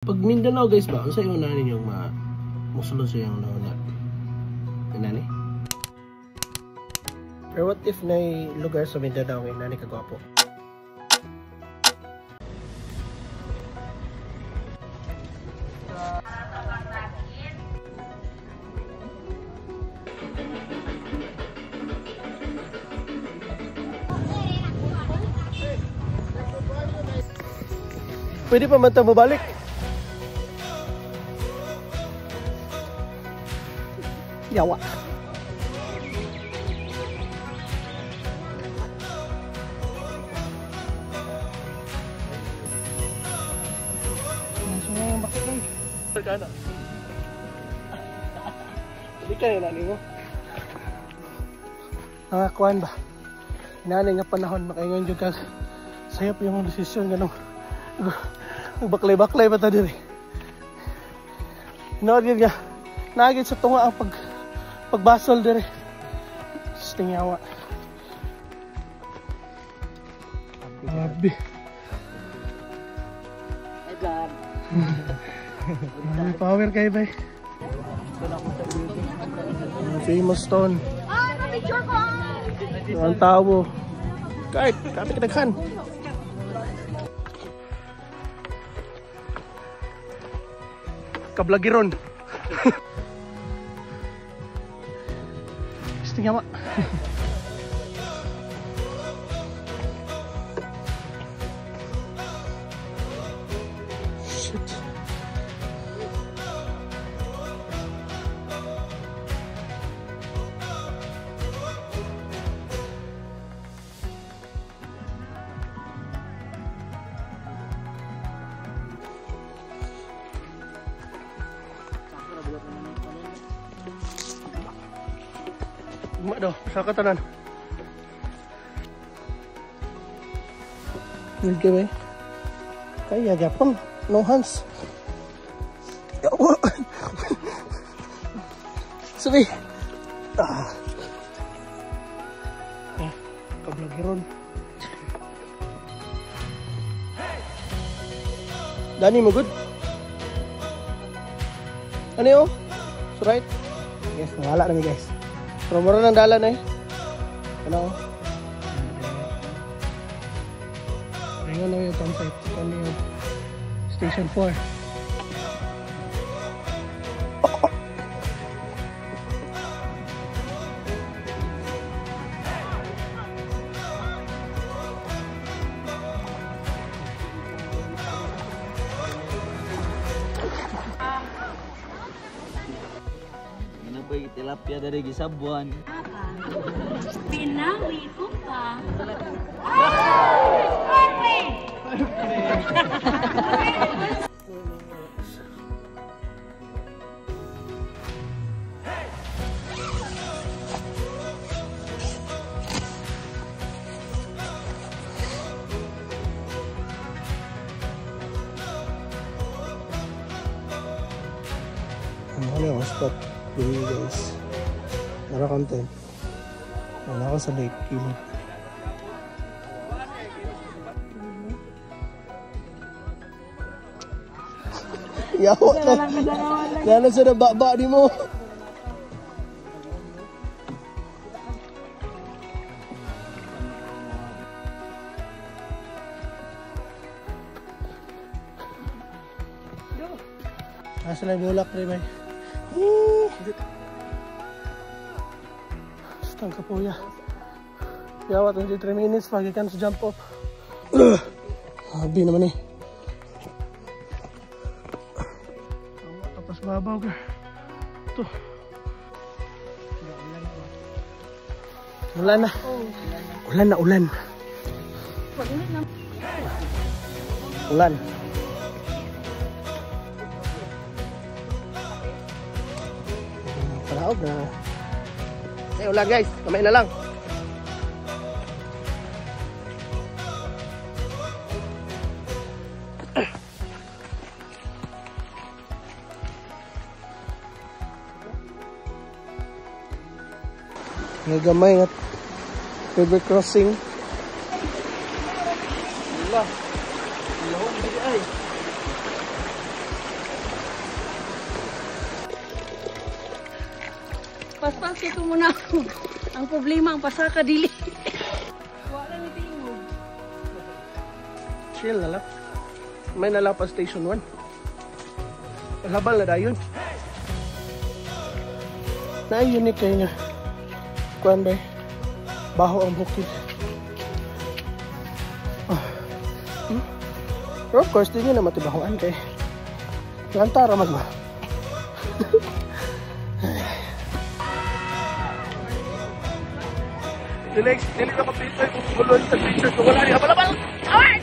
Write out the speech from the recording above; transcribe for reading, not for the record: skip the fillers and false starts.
Pag Mindanao guys ba, unsa yung unahan ninyong musulod sa yung nauna? Inani? Pero what if na lugar sa Mindanao nga inani kagwapo? Pwede pa man mo balik. Yawa. Terkana. Hindi ka na nani mo. Nangakuan ba? Inani nga panahon makaingon jud kag sayop yung desisyon ganong baklay-baklay pa ta diri. Nood yun nga. Nagit sa tunga ang pagbasol diri. Stingyawa. Abi. Hey God. Power kayo ba? Famous stone. Ah, na-picture ko! Ang tao. Kahit, kapit kadaghan. Kablagiron. Stingyawa. Shit. Mak dah, sa katanan. Nilke ba? Kaya Japon, no hands. Yawa. Sabi. Kablagiron. Dani mo good? Ano yun? So right? Yes, wala na guys. Pero mura ng dalan eh. Ano? Ayun na yung campsite. Ano yung Station 4. Tilapia dari Gisabuan. Pinawi ko pa. Ano yung spot? Dili guys. Nara content. Wala ako sa lake kilid. Yawa ka. Gana sa nababa di mo. Asa lang bulak rin may. Stang kapuya. Yawa 23 minutes pagikan sa jump off. Habi naman eh. Tapos babaw ka. Ito. Ulan na. Ulan na ulan. Ulan. Paraog na. Ulan guys, kamay na lang. May gamay nga river crossing. Wala. Lahong di ay. Paspas ito muna ako. Ang problema, ang pasaka dili. Wala ni tingog. Chill na lang. May nalapa station 1. Labal na dayon. Na-unit kayo nga. Kuan ba? Baho ang bukid. Pero of course, di nyo na matibahuan kay lantara man ba? Dili na kapito yung kulon sa picture ko. Wala niya. Balabal! Away!